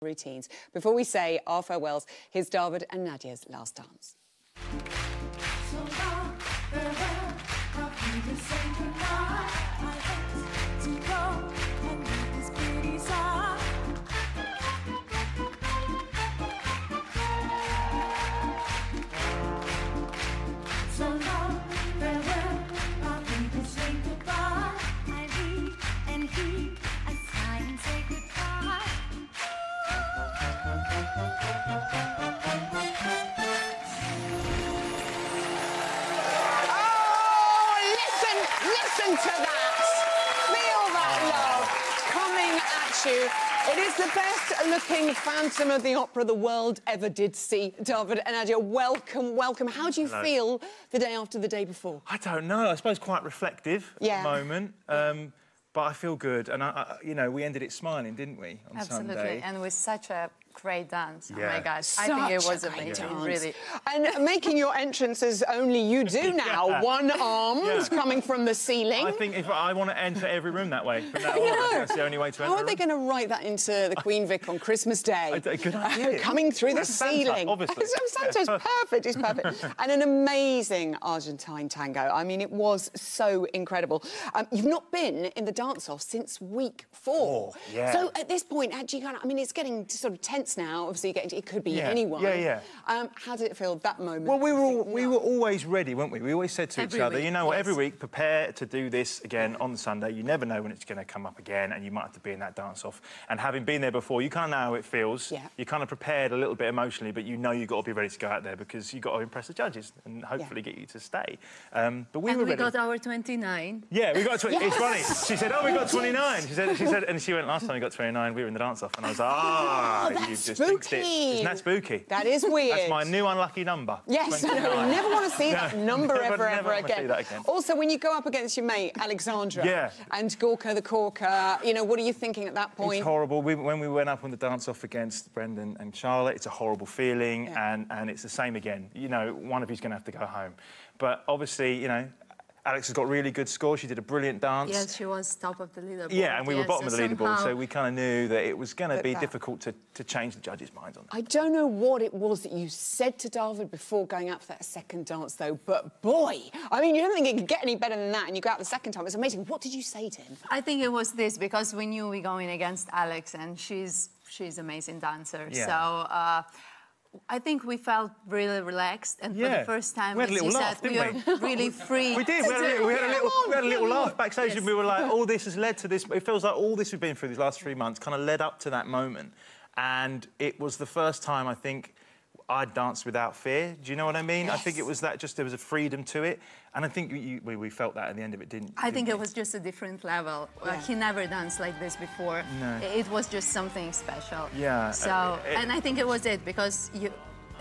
routines. Before we say our farewells, here's Davood and Nadia's last dance. So long, farewell, how can you say goodbye? I hate to go and leave this pretty side. So long, farewell, how can you say goodbye? I leave and he, I sigh and say goodbye. Listen to that! Feel that love coming at you. It is the best-looking Phantom of the Opera the world ever did see. Davood and Nadia, welcome, welcome. How do you feel the day after the day before? I don't know. I suppose quite reflective at the moment. But I feel good. And, you know, we ended it smiling, didn't we, on Absolutely. Sunday? And with such a great dance. Yeah. Oh, my gosh. I think it was amazing, really. And making your entrance as only you do now, one arm coming from the ceiling. I think if I want to enter every room that way. From now on, I think that's the only way to enter. How are they going to write that into the Queen Vic on Christmas Day? Good idea. Coming through the Santa, ceiling. obviously. Santa's perfect, it's perfect. And an amazing Argentine tango. I mean, it was so incredible. You've not been in the dance-off since week 4. Yeah. So at this point, actually, I mean, it's getting sort of tense now. Obviously, it could be anyone. Yeah. How did it feel that moment? Well, we were always ready, weren't we? We always said to each other, you know what, every week, prepare to do this again on the Sunday. You never know when it's going to come up again, and you might have to be in that dance-off. And having been there before, you kind of know how it feels. Yeah. You're kind of prepared a little bit emotionally, but you know you've got to be ready to go out there because you've got to impress the judges and hopefully get you to stay. But we were ready. We got our 29. Yeah, we got 29. It's funny. She said, oh, we got 29. She said, and she went, last time we got 29, we were in the dance-off. And I was like, you've just fixed it. Isn't that spooky? That is weird. That's my new unlucky number. Yes, I know. I never want to see that number ever again. See that again. Also, when you go up against your mate, Alexandra, and Gorka the Corker, you know, what are you thinking at that point? It's horrible. When we went up on the dance-off against Brendan and Charlotte, it's a horrible feeling, and it's the same again. You know, one of you's going to have to go home. But obviously, you know, Alex has got really good scores. She did a brilliant dance. Yes, she was top of the leaderboard. Yeah, and we were bottom of the leaderboard, so we kind of knew that it was going to be difficult to change the judges' minds on that. I don't know what it was that you said to Davood before going out for that second dance, though, but boy, I mean, you don't think it could get any better than that, and you go out the second time. It's amazing. What did you say to him? I think it was this, because we knew we were going against Alex, and she's an amazing dancer. Yeah. So I think we felt really relaxed, and for the first time, we had a little laugh, didn't we were really free. We did. We had a little laugh backstage, and we were like, all this has led to this. It feels like all this we've been through these last 3 months kind of led up to that moment, and it was the first time I think I'd danced without fear. Do you know what I mean? Yes. I think it was that there was a freedom to it, and I think we felt that at the end of it, didn't? I think it was just a different level. He never danced like this before. No. It was just something special. Yeah. So, and I think it was it, because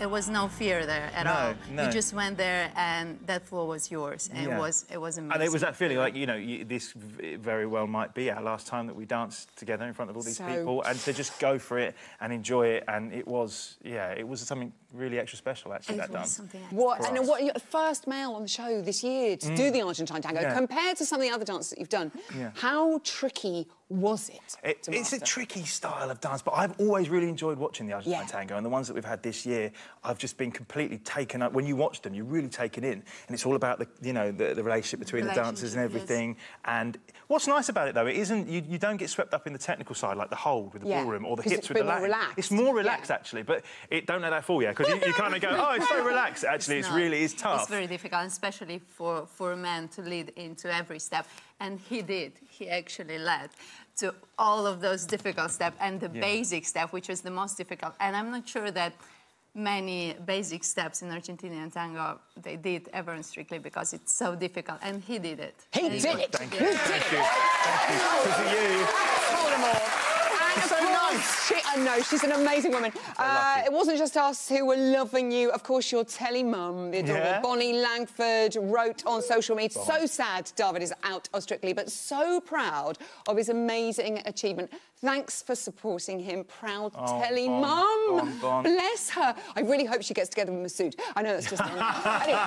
there was no fear there at all. No. You just went there, and that floor was yours. And it was amazing. And it was that feeling like, you know, this very well might be our last time that we danced together in front of all these people, and to just go for it and enjoy it. And it was, it was something really extra special, actually, that dance. What you're the first male on the show this year to do the Argentine tango, compared to some of the other dances that you've done. How tricky was it? It's a tricky style of dance, but I've always really enjoyed watching the Argentine tango, and the ones that we've had this year, I've just been completely taken up. When you watch them, you're really taken in, and it's all about the relationship between the dancers and everything. And what's nice about it, though, it isn't you don't get swept up in the technical side, like the hold with the ballroom or the hips with the leg. It's more relaxed, actually, but don't let that fool you, because you kind of go, oh, it's so relaxed. Actually, it really is tough. It's very difficult, especially for a man to lead into every step. And he did. He actually led to all of those difficult steps, and the basic step, which was the most difficult. And I'm not sure that many basic steps in Argentinian tango they did ever in Strictly, because it's so difficult. And he did it. He did it. Thank you. Thank you. Because of you. So nice. I know, she's an amazing woman. It wasn't just us who were loving you. Of course, your telly mum, the adorable Bonnie Langford, wrote on social media, so sad Davood is out of Strictly, but so proud of his amazing achievement. Thanks for supporting him. Proud telly mum. Bless her. I really hope she gets together with Masood. I know that's just... Anyway,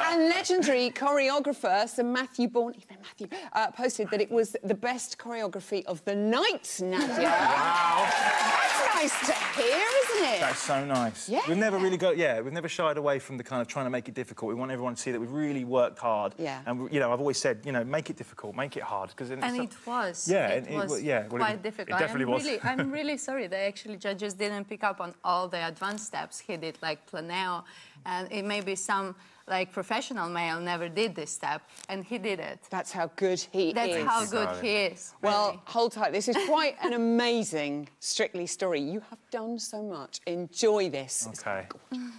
and legendary choreographer Sir Matthew Bourne, even Matthew, posted that it was the best choreography of the night, Nadia. Wow. That's nice nice to hear, isn't it? That's so nice. Yeah. We've never shied away from the kind of trying to make it difficult. We want everyone to see that we've really worked hard. Yeah. And, you know, I've always said, you know, make it difficult, make it hard. And it was. Yeah, it was quite difficult. It definitely was. I'm really sorry that actually judges didn't pick up on all the advanced steps he did, like planeo, and it may be some like professional male never did this step, and he did it. That's how good he is. That's how good he is. Well, really. hold tight. This is quite an amazing Strictly story. You have done so much. Enjoy this. OK.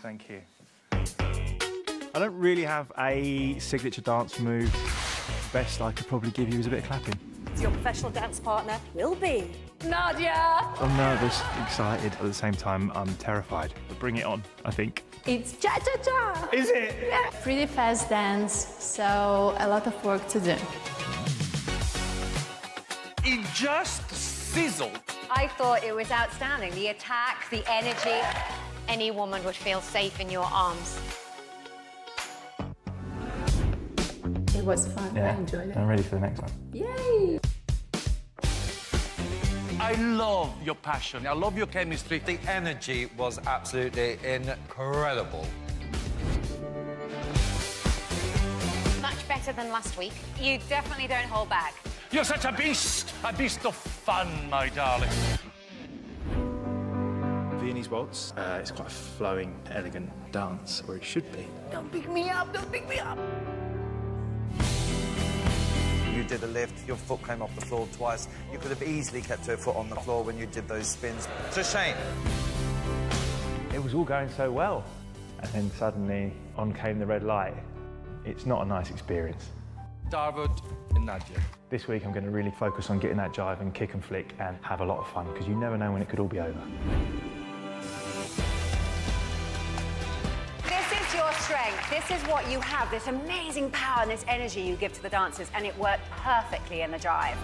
Thank you. I don't really have a signature dance move. Best I could probably give you is a bit of clapping. Your professional dance partner will be Nadia. I'm nervous, excited. At the same time, I'm terrified. But bring it on, I think. It's cha-cha-cha. Is it? Yeah. Pretty fast dance, so a lot of work to do. It just sizzled. I thought it was outstanding. The attack, the energy. Any woman would feel safe in your arms. It was fun. I enjoyed it. I'm ready for the next one. Yay! I love your passion. I love your chemistry. The energy was absolutely incredible. Much better than last week. You definitely don't hold back. You're such a beast of fun, my darling. Viennese waltz. It's quite a flowing, elegant dance, or it should be. Don't pick me up, don't pick me up. You did a lift, your foot came off the floor twice. You could have easily kept your foot on the floor when you did those spins. It's a shame. It was all going so well. And then suddenly, on came the red light. It's not a nice experience. Davood Nadiya. This week, I'm going to really focus on getting that jive and kick and flick and have a lot of fun, because you never know when it could all be over. This is your strength. This is what you have, this amazing power and this energy you give to the dancers, and it worked perfectly in the jive.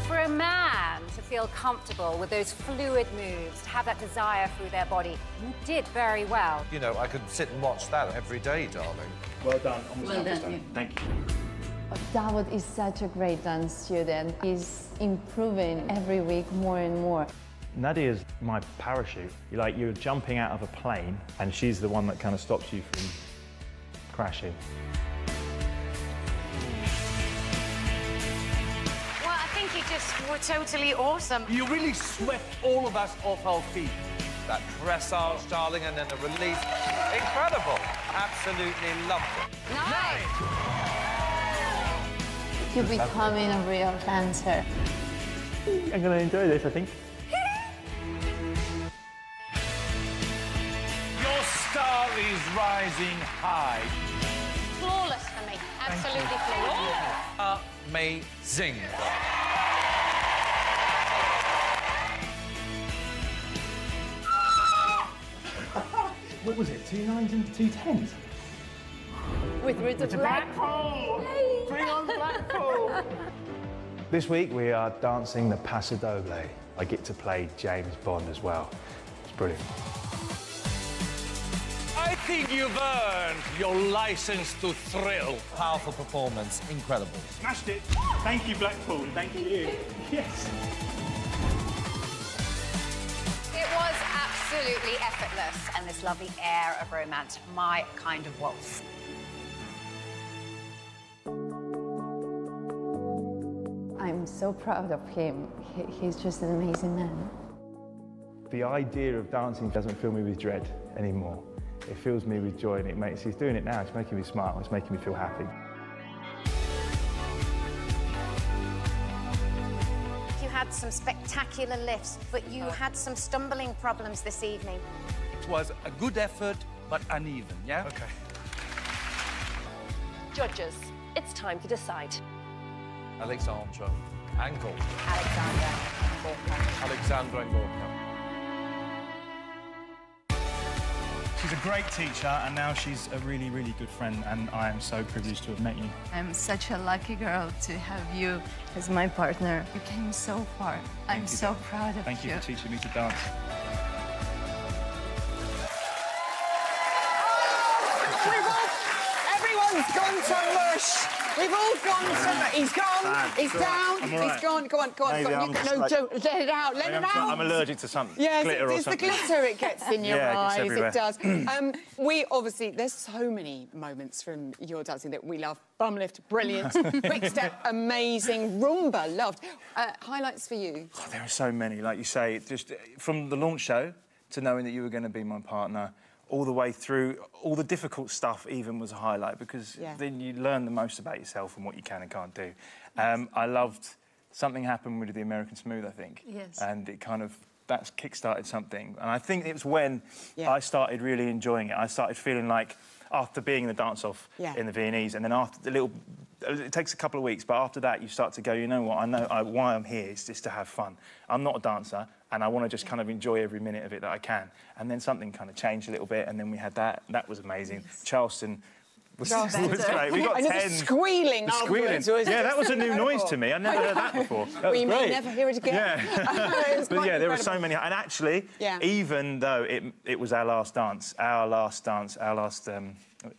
For a man to feel comfortable with those fluid moves, to have that desire through their body, you did very well. You know, I could sit and watch that every day, darling. Well done. Well done. Yeah. Thank you. Davood is such a great dance student. He's improving every week more and more. Nadia's my parachute. You're jumping out of a plane, and she's the one that kind of stops you from crashing. Well, I think you just were totally awesome. You really swept all of us off our feet. That dressage, darling, and then the release. Incredible. Absolutely loved it. Nice. You're becoming a real dancer. I'm going to enjoy this, I think. Your star is rising high. Flawless for me. Absolutely flawless. Amazing. What was it, 2 9s and 2 10s? With Rita Blackpool! Bring on Blackpool! This week we are dancing the Paso Doble. I get to play James Bond as well. It's brilliant. I think you've earned your license to thrill. Powerful performance. Incredible. Smashed it! Thank you, Blackpool. Thank you. Yes. It was absolutely effortless, and this lovely air of romance, my kind of waltz. I'm so proud of him. He's just an amazing man. The idea of dancing doesn't fill me with dread anymore. It fills me with joy, and he's doing it now. It's making me smile. It's making me feel happy. You had some spectacular lifts, but you had some stumbling problems this evening. It was a good effort, but uneven, yeah? OK. Judges, it's time to decide. Alexandra. Ankle. Alexandra and Gorka. She's a great teacher, and now she's a really, really good friend, and I am so privileged to have met you. I'm such a lucky girl to have you as my partner. You came so far. I'm so proud of you. Thank you for teaching me to dance. Everyone's gone to mush. We've all gone to... He's gone, he's down, he's gone. Go on, go on, go on. No, don't, let it out, let it out. I'm allergic to something. Yes, glitter it's or something. the glitter it gets in your eyes, everywhere. it does. We obviously, there's so many moments from your dancing that we love. Bum lift, brilliant. Quick step, amazing. Rumba, loved. Highlights for you? Oh, there are so many, like you say, just from the launch show to knowing that you were going to be my partner, all the way through, all the difficult stuff even was a highlight, because then you learn the most about yourself and what you can and can't do. I loved something happened with the American Smooth, I think. Yes. And it kind of, that's kick-started something. And I think it was when I started really enjoying it. I started feeling like, after being in the dance-off in the Viennese, and then after the little... It takes a couple of weeks, but after that, you start to go, you know what, I know why I'm here is just to have fun. I'm not a dancer, and I want to just kind of enjoy every minute of it that I can. And then something kind of changed a little bit, and then we had that. That was amazing. Charleston was great. We got 10. The squealing afterwards. Yeah, that was a new noise to me. I never heard that before. That was we may never hear it again. Yeah. But yeah, there were so many. And actually, even though it was our last dance, our last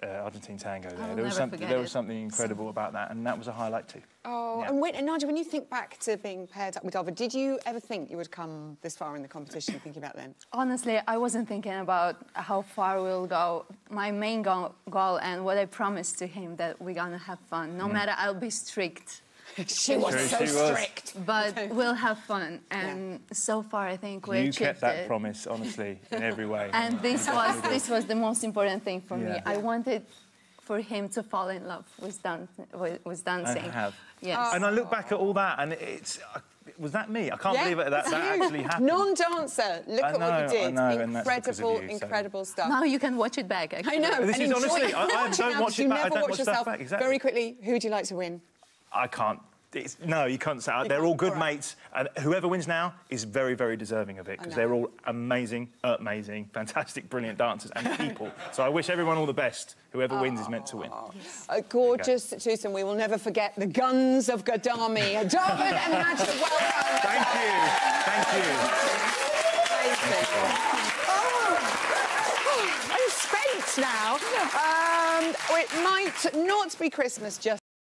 Argentine tango there was something incredible about that, and that was a highlight too. Oh, and Nadia, when you think back to being paired up with Davood, did you ever think you would come this far in the competition, thinking about them? Honestly, I wasn't thinking about how far we'll go. My main goal and what I promised to him, that we're gonna have fun. No matter, I'll be strict. She was so strict. But we'll have fun, and so far I think we're achieved it. You kept that promise, honestly, in every way. And this was the most important thing for me. I wanted for him to fall in love with dancing. I have. Yes. And I look back at all that, and it's... Was that me? I can't believe that actually happened. Non-dancer, look at what you did. Incredible, incredible stuff. Now you can watch it back, actually. I know. This is honestly... I don't watch it back. I don't watch stuff back. Exactly. Very quickly, who would you like to win? I can't. No, you can't say. They're all good mates, and whoever wins now is very, very deserving of it, because they're all amazing, fantastic, brilliant dancers and people. So I wish everyone all the best. Whoever wins is meant to win. A gorgeous twosome. We will never forget the guns of Gadami. Davood and Nadia, welcome. Thank you. Thank you. I'm spent now. It might not be Christmas just